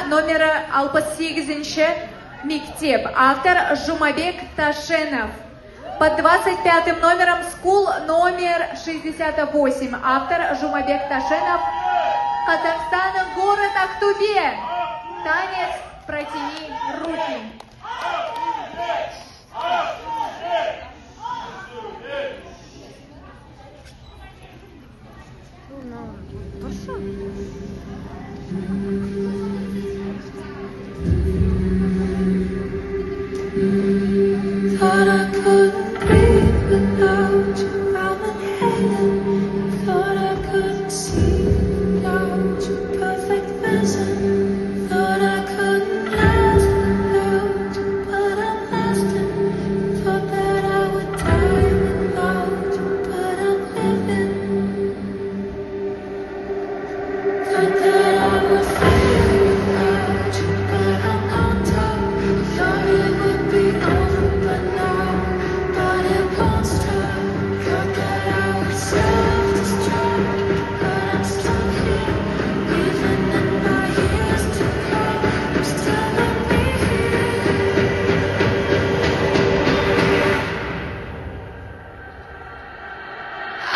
номері 68 мектеп. Автор Жумабек Ташенов. Под 25 номером Скул номер 68. Автор Жумабек Ташенов. Казахстан, город Актубе. Танец «Протяни руки». Thought I couldn't breathe without you. I'm inhaling. Thought I couldn't see without your perfect vision. Thought I couldn't last without you, but I'm lasting. Thought that I would die without you, but I'm living. Thought that I would fail without you, but I'm on top. Thought it would be over, but now, but it won't stop. Thought that I would self-destruct, but I'm still here. Even in my years to come, I'm still gonna be here.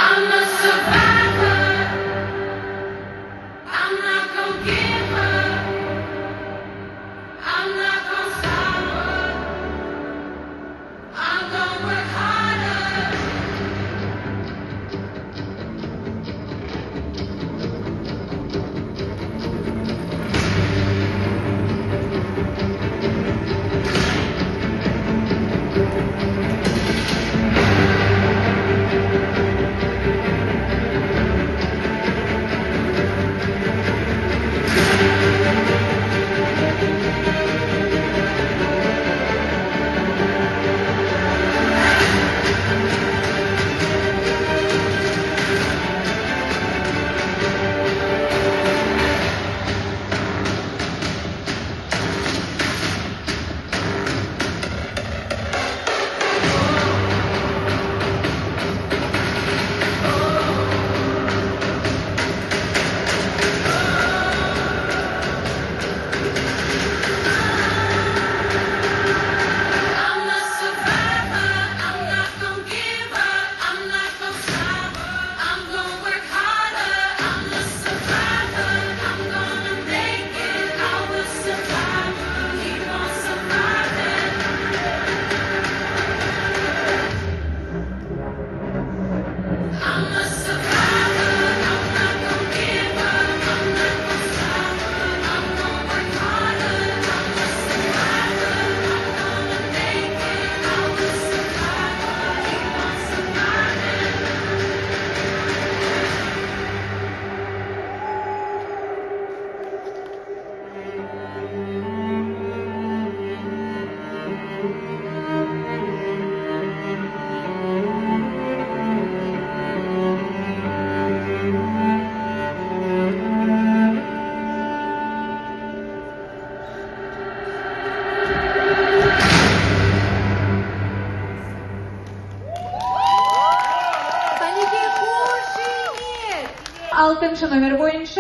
I'm a survivor. I'm not gonna give up. I'm not gonna stop. I'm gonna work harder. I'm a survivor. I'm not gonna give up. I'm not gonna stop. I'm gonna work harder. I'm a survivor. I'm gonna make it. I will survive. Keep on surviving. I'm a survivor. I'm not gonna give up. I'm not gonna stop. I'm gonna work harder. I'm a survivor. I'm gonna make it. I will survive. Keep on surviving. Алтыншы номер бойынша